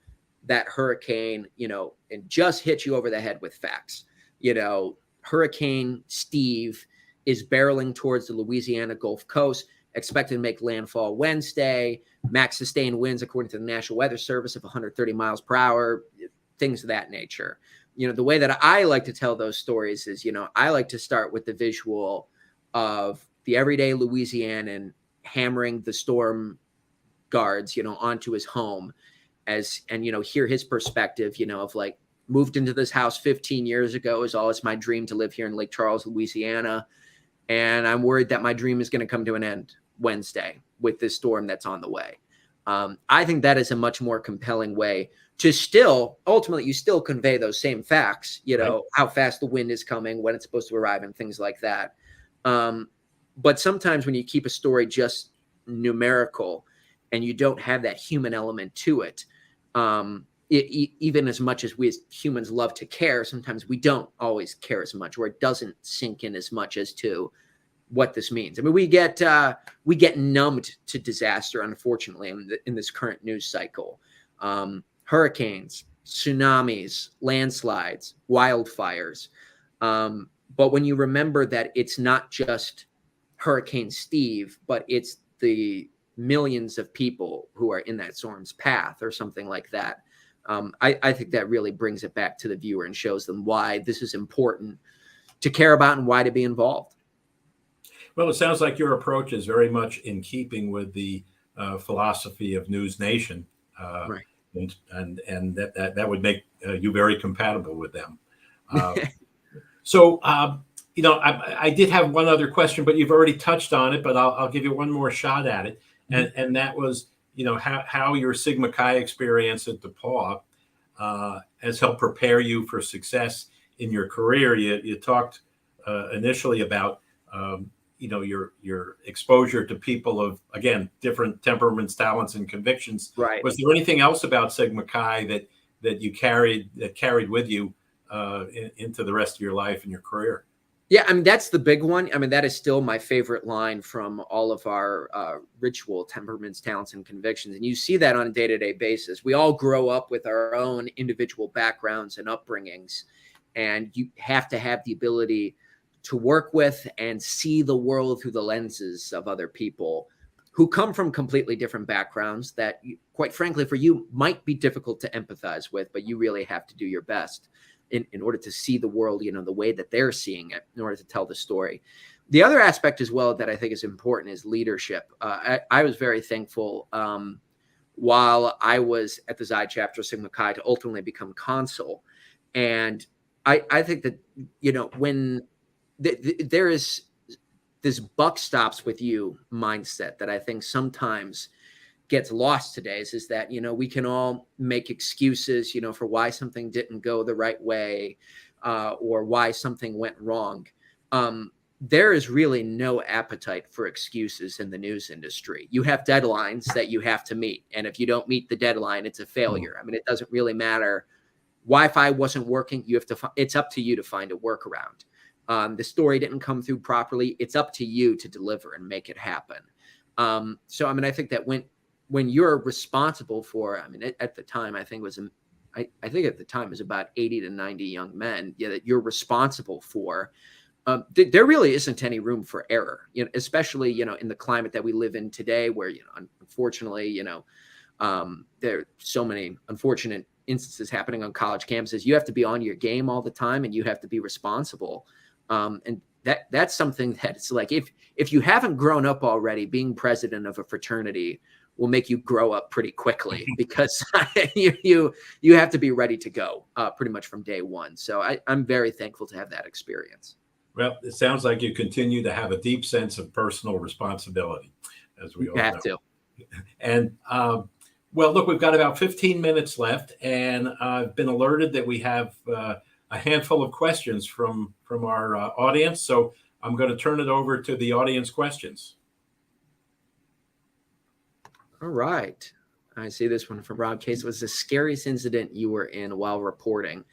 that hurricane, and just hit you over the head with facts. Hurricane Steve is barreling towards the Louisiana Gulf Coast, expected to make landfall Wednesday. Max sustained winds, according to the National Weather Service, of 130 miles per hour, things of that nature. The way that I like to tell those stories is, I like to start with the visual of the everyday Louisianan hammering the storm guards, onto his home and hear his perspective, of like, moved into this house 15 years ago. It's my dream to live here in Lake Charles, Louisiana. And I'm worried that my dream is going to come to an end Wednesday with this storm that's on the way. I think that is a much more compelling way to ultimately, you still convey those same facts, right? How fast the wind is coming, when it's supposed to arrive, and things like that. But sometimes when you keep a story just numerical and you don't have that human element to it, even as much as we as humans love to care, sometimes we don't always care as much, or it doesn't sink in as much as to what this means. I mean, we get numbed to disaster, unfortunately, in this current news cycle. Hurricanes, tsunamis, landslides, wildfires. But when you remember that it's not just Hurricane Steve, but it's the millions of people who are in that storm's path or something like that, I think that really brings it back to the viewer and shows them why this is important to care about and why to be involved. Well, it sounds like your approach is very much in keeping with the philosophy of News Nation, Right. and that would make you very compatible with them. So, I did have one other question, but you've already touched on it. But I'll give you one more shot at it, and that was, how your Sigma Chi experience at DePauw has helped prepare you for success in your career. You talked initially about your exposure to people of, again, different temperaments, talents, and convictions. Right. Was there anything else about Sigma Chi that you carried with you into the rest of your life and your career? Yeah, I mean, that's the big one. I mean, that is still my favorite line from all of our ritual temperaments, talents, and convictions. And you see that on a day-to-day basis. We all grow up with our own individual backgrounds and upbringings, and you have to have the ability to work with and see the world through the lenses of other people who come from completely different backgrounds that, quite frankly, for you might be difficult to empathize with, but you really have to do your best in order to see the world, the way that they're seeing it, in order to tell the story. The other aspect as well that I think is important is leadership. I was very thankful while I was at the Xi chapter of Sigma Chi to ultimately become consul. And I think that, when there is this buck stops with you mindset that I think sometimes gets lost today is that, we can all make excuses, for why something didn't go the right way, or why something went wrong. There is really no appetite for excuses in the news industry. You have deadlines that you have to meet. And if you don't meet the deadline, it's a failure. I mean, it doesn't really matter. Wi-Fi wasn't working. It's up to you to find a workaround. The story didn't come through properly. It's up to you to deliver and make it happen. So, I think that when you're responsible for, at the time, I think at the time it was about 80 to 90 young men, that you're responsible for. There really isn't any room for error, especially, in the climate that we live in today, where, unfortunately, there are so many unfortunate instances happening on college campuses. You have to be on your game all the time, and you have to be responsible. And that's something that's like, if you haven't grown up already, being president of a fraternity will make you grow up pretty quickly, because you have to be ready to go pretty much from day one. So I'm very thankful to have that experience. Well, it sounds like you continue to have a deep sense of personal responsibility, as we all have know. to. And well, look, we've got about 15 minutes left, and I've been alerted that we have a handful of questions from our audience. So I'm going to turn it over to the audience questions. All right. I see this one from Rob Case. Was the scariest incident you were in while reporting?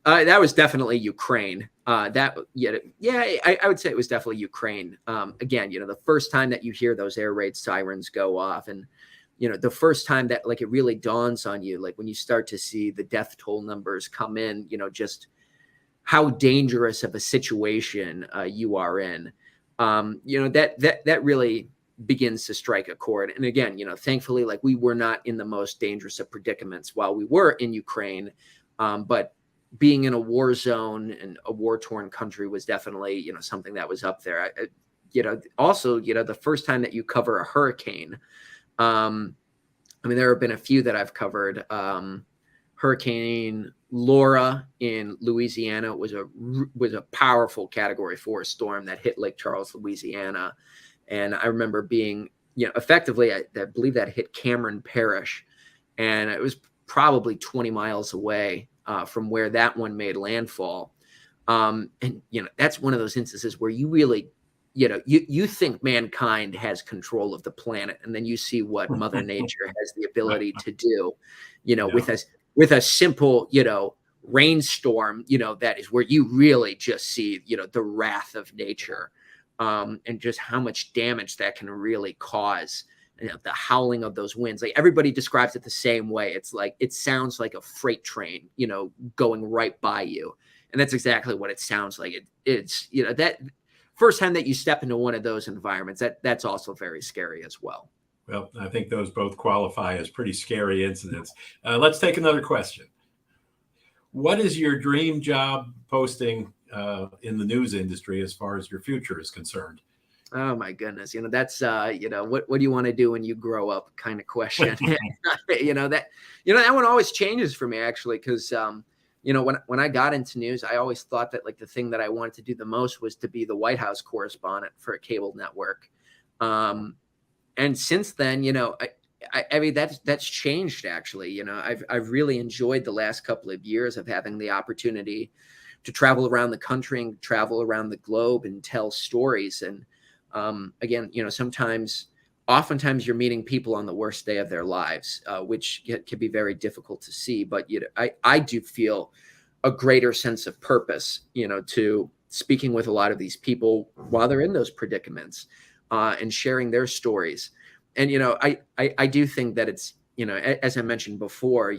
That was definitely Ukraine. I would say it was definitely Ukraine. Again, the first time that you hear those air raid sirens go off, and the first time that it really dawns on you, like when you start to see the death toll numbers come in, just how dangerous of a situation you are in. That really begins to strike a chord. And again, thankfully, we were not in the most dangerous of predicaments while we were in Ukraine, but being in a war zone and a war-torn country was definitely, something that was up there. Also, the first time that you cover a hurricane, there have been a few that I've covered. Hurricane Laura in Louisiana was a powerful Category 4 storm that hit Lake Charles, Louisiana. And I remember being, effectively, I believe that hit Cameron Parish, and it was probably 20 miles away from where that one made landfall. And, that's one of those instances where you really, you think mankind has control of the planet, and then you see what Mother Nature has the ability to do, with a simple, rainstorm, that is where you really just see, the wrath of nature, and just how much damage that can really cause. The howling of those winds, everybody describes it the same way. It's like, it sounds like a freight train, going right by you. And that's exactly what it sounds like. It's, that first time that you step into one of those environments, that's also very scary as well. Well, I think those both qualify as pretty scary incidents. Let's take another question. What is your dream job posting in the news industry as far as your future is concerned? Oh my goodness. That's, what do you want to do when you grow up kind of question. That one always changes for me, actually. Cause, when I got into news, I always thought that the thing that I wanted to do the most was to be the White House correspondent for a cable network. And since then, that's changed, actually. I've really enjoyed the last couple of years of having the opportunity to travel around the country and travel around the globe and tell stories. And, again, oftentimes you're meeting people on the worst day of their lives, which can be very difficult to see. But I do feel a greater sense of purpose, to speaking with a lot of these people while they're in those predicaments, and sharing their stories. And I do think that it's, as I mentioned before,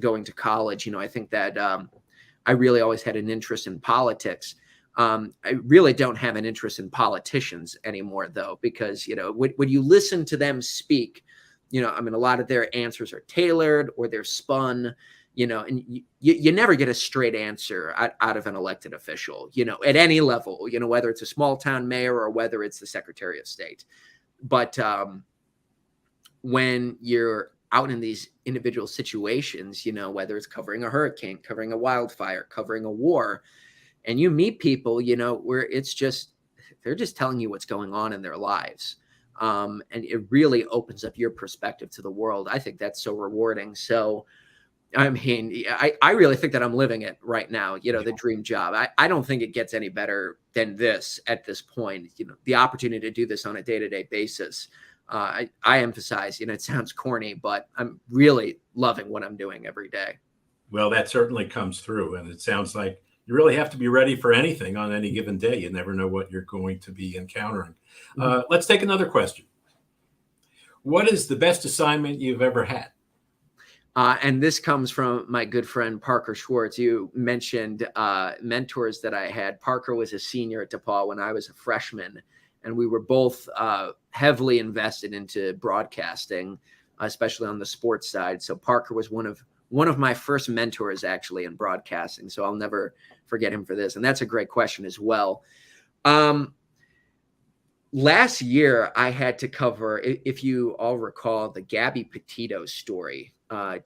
going to college, I think that I really always had an interest in politics. I really don't have an interest in politicians anymore, though, because, when you listen to them speak, a lot of their answers are tailored or they're spun, and you never get a straight answer out of an elected official, at any level, whether it's a small town mayor or whether it's the Secretary of State. But when you're out in these individual situations, whether it's covering a hurricane, covering a wildfire, covering a war, and you meet people, where they're just telling you what's going on in their lives. And it really opens up your perspective to the world. I think that's so rewarding. So, I mean, I really think that I'm living it right now, the dream job. I don't think it gets any better than this at this point. The opportunity to do this on a day-to-day basis. I emphasize, it sounds corny, but I'm really loving what I'm doing every day. Well, that certainly comes through. And it sounds like you really have to be ready for anything on any given day. You never know what you're going to be encountering. Let's take another question. What is the best assignment you've ever had? And this comes from my good friend, Parker Schwartz. You mentioned mentors that I had. Parker was a senior at DePauw when I was a freshman, and we were both heavily invested into broadcasting, especially on the sports side. So Parker was one of my first mentors actually in broadcasting. So I'll never forget him for this. And that's a great question as well. Last year, I had to cover, if you all recall, the Gabby Petito story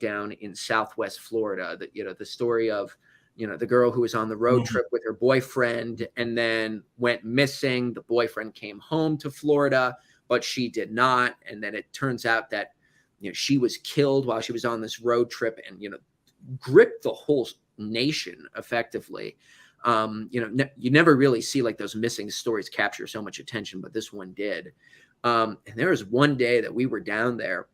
down in Southwest Florida. The story of, the girl who was on the road trip with her boyfriend and then went missing. The boyfriend came home to Florida, but she did not. And then it turns out that, she was killed while she was on this road trip and, gripped the whole nation effectively. You never really see like those missing stories capture so much attention, but this one did. And there was one day that we were down there.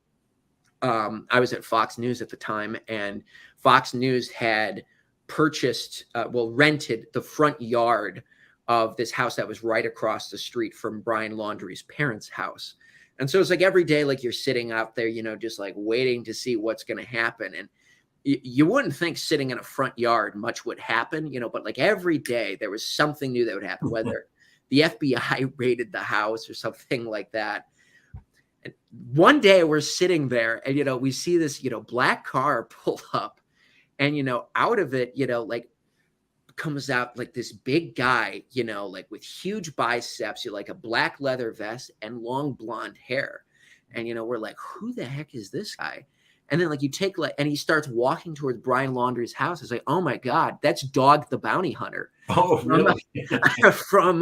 I was at Fox News at the time, and Fox News had rented the front yard of this house that was right across the street from Brian Laundrie's parents' house. And so it's like every day, like you're sitting out there, just like waiting to see what's going to happen. And you wouldn't think sitting in a front yard much would happen, but like every day there was something new that would happen, whether the FBI raided the house or something like that. And one day we're sitting there and, we see this, black car pull up and, out of it, like comes out like this big guy, like with huge biceps, like a black leather vest and long blonde hair. And, we're like, who the heck is this guy? And then like you take and he starts walking towards Brian Laundrie's house. It's like, oh my God, that's Dog the Bounty Hunter. Oh, really? from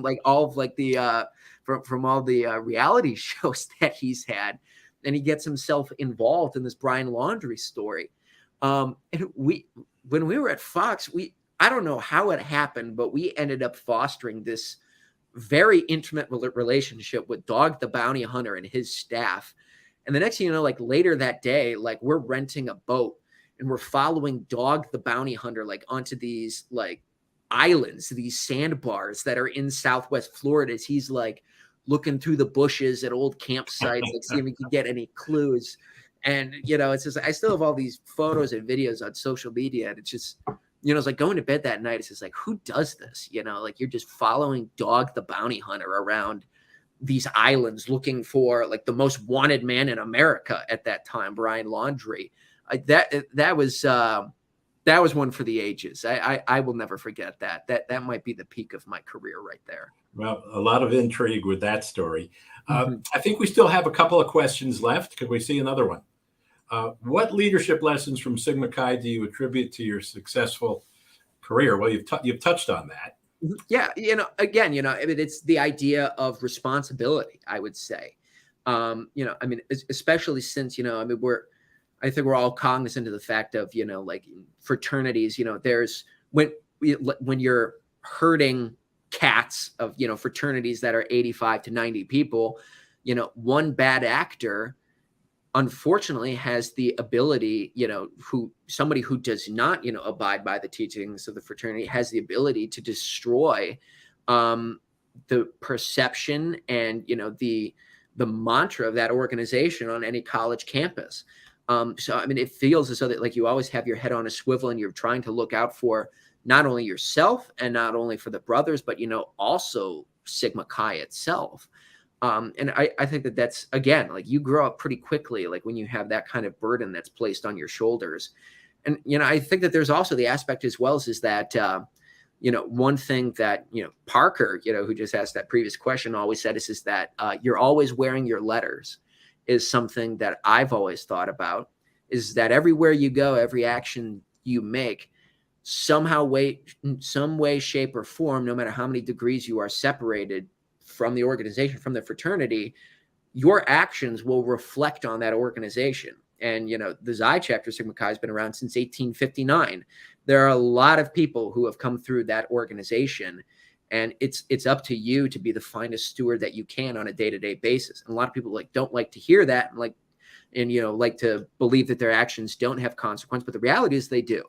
like all of like the from all the reality shows that he's had, and he gets himself involved in this Brian Laundrie story. And when we were at Fox, I don't know how it happened, but we ended up fostering this very intimate relationship with Dog the Bounty Hunter and his staff. And the next thing you know, like later that day, like we're renting a boat and we're following Dog the Bounty Hunter like onto these like islands, these sandbars that are in Southwest Florida. As he's like looking through the bushes at old campsites, like see if he can get any clues. And it's just I still have all these photos and videos on social media, and it's just it's like going to bed that night. It's just like, who does this? Like you're just following Dog the Bounty Hunter around these islands looking for like the most wanted man in America at that time, Brian Laundrie. That was one for the ages. I will never forget that. That might be the peak of my career right there. Well, a lot of intrigue with that story. I think we still have a couple of questions left. Could we see another one? What leadership lessons from Sigma Chi do you attribute to your successful career? Well, you've touched on that. Yeah. Again, it's the idea of responsibility, I would say. Especially since, I think we're all cognizant of the fact of, like fraternities, there's when you're herding cats of, fraternities that are 85 to 90 people, one bad actor unfortunately has the ability, somebody who does not, abide by the teachings of the fraternity has the ability to destroy the perception and, the mantra of that organization on any college campus. So, it feels as though that like you always have your head on a swivel and you're trying to look out for not only yourself and not only for the brothers, but, also Sigma Chi itself. And I think that that's, again, like you grow up pretty quickly, like when you have that kind of burden that's placed on your shoulders. And, I think that there's also the aspect as well is that, one thing that, Parker, who just asked that previous question always said is that you're always wearing your letters. is something that I've always thought about, is that everywhere you go, every action you make, some way, shape, or form, no matter how many degrees you are separated from the organization, from the fraternity, your actions will reflect on that organization. And, the Xi chapter Sigma Chi has been around since 1859. There are a lot of people who have come through that organization, and it's up to you to be the finest steward that you can on a day-to-day basis. And a lot of people don't like to hear that, and like to believe that their actions don't have consequence, but the reality is they do.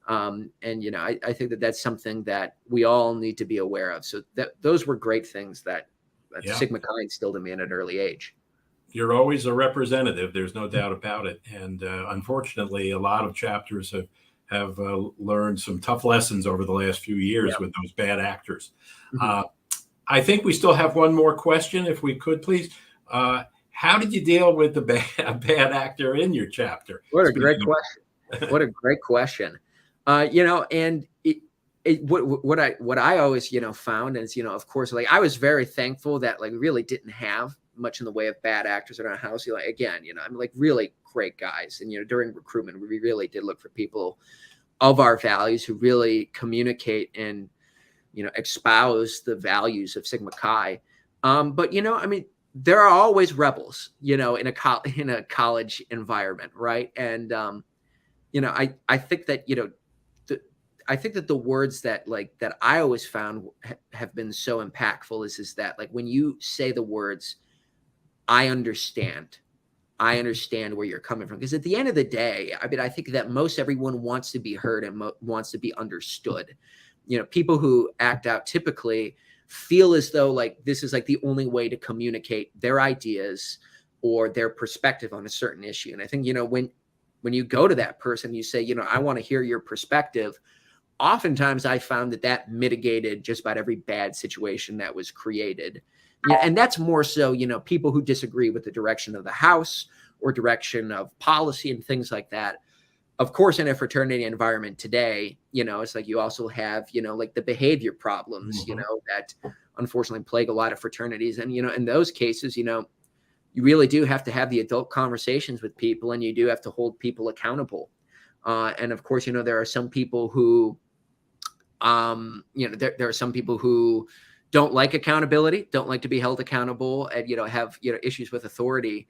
I think that that's something that we all need to be aware of. So those were great things that Sigma Chi instilled in me at an early age. You're always a representative. There's no doubt about it. And unfortunately, a lot of chapters have learned some tough lessons over the last few years with those bad actors. I think we still have one more question, if we could, please. How did you deal with the bad actor in your chapter? What a great question. What a great question. And what I always, found is, of course, I was very thankful that we really didn't have much in the way of bad actors in our house. Again, I'm really great guys. And, during recruitment, we really did look for people of our values who really communicate and, espouse the values of Sigma Chi. But, there are always rebels, in a college environment. Right. And, I think that, I think that the words that that I always found have been so impactful is that when you say the words, I understand where you're coming from. Because at the end of the day, I think that most everyone wants to be heard and wants to be understood. People who act out typically feel as though this is the only way to communicate their ideas or their perspective on a certain issue. And I think, when you go to that person, you say, I want to hear your perspective. Oftentimes I found that mitigated just about every bad situation that was created. And that's more so, people who disagree with the direction of the house or direction of policy and things like that. Of course, in a fraternity environment today, it's you also have, the behavior problems, that unfortunately plague a lot of fraternities. And, in those cases, you really do have to have the adult conversations with people, and you do have to hold people accountable. And of course, there are some people who, there are some people who don't like accountability, don't like to be held accountable, and, have, issues with authority.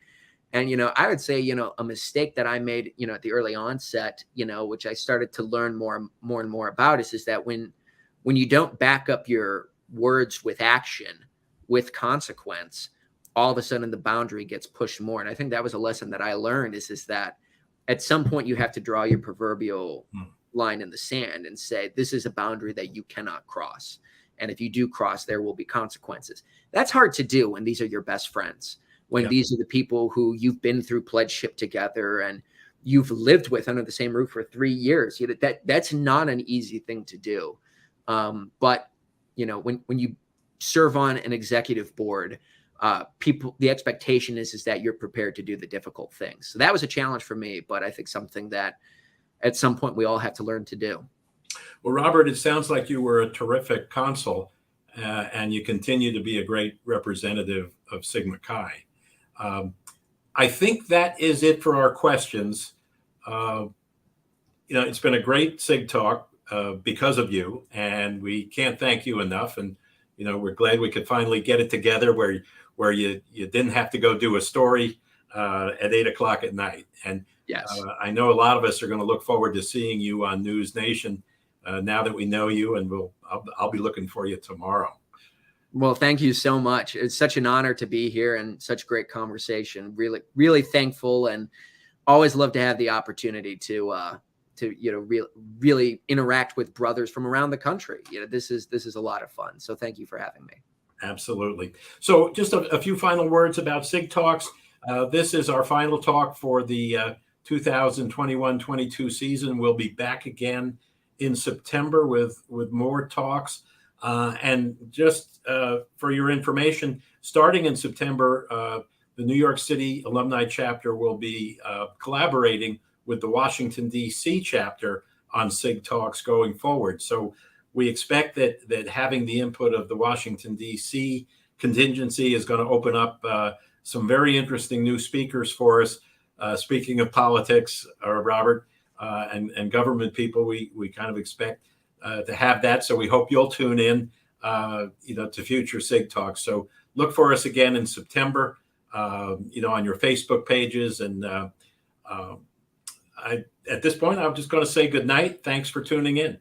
And, I would say, a mistake that I made, at the early onset, which I started to learn more and more about is that when you don't back up your words with action, with consequence, all of a sudden the boundary gets pushed more. And I think that was a lesson that I learned is that at some point you have to draw your proverbial line in the sand and say, this is a boundary that you cannot cross. And if you do cross, there will be consequences. That's hard to do when these are your best friends, when these are the people who you've been through pledgeship together and you've lived with under the same roof for 3 years. That's not an easy thing to do. But when you serve on an executive board, the expectation is that you're prepared to do the difficult things. So that was a challenge for me, but I think something that at some point we all have to learn to do. Well, Robert, it sounds like you were a terrific consul, and you continue to be a great representative of Sigma Chi. I think that is it for our questions. It's been a great Sig Talk because of you, and we can't thank you enough. And we're glad we could finally get it together where you didn't have to go do a story at 8 o'clock at night. And yes, I know a lot of us are going to look forward to seeing you on News Nation now that we know you, and I'll be looking for you tomorrow. Well, thank you so much. It's such an honor to be here and such great conversation. Really, really thankful, and always love to have the opportunity to really interact with brothers from around the country. This is a lot of fun. So thank you for having me. Absolutely. So just a few final words about Sig Talks. This is our final talk for the 2021-22 season. We'll be back again in September with more talks. And just for your information, starting in September, the New York City Alumni Chapter will be collaborating with the Washington, D.C. chapter on Sig Talks going forward. So we expect that having the input of the Washington, D.C. contingency is going to open up some very interesting new speakers for us. Speaking of politics, Robert, and government people, we kind of expect to have that. So we hope you'll tune in, to future SigTalks. So look for us again in September, on your Facebook pages. And at this point, I'm just going to say good night. Thanks for tuning in.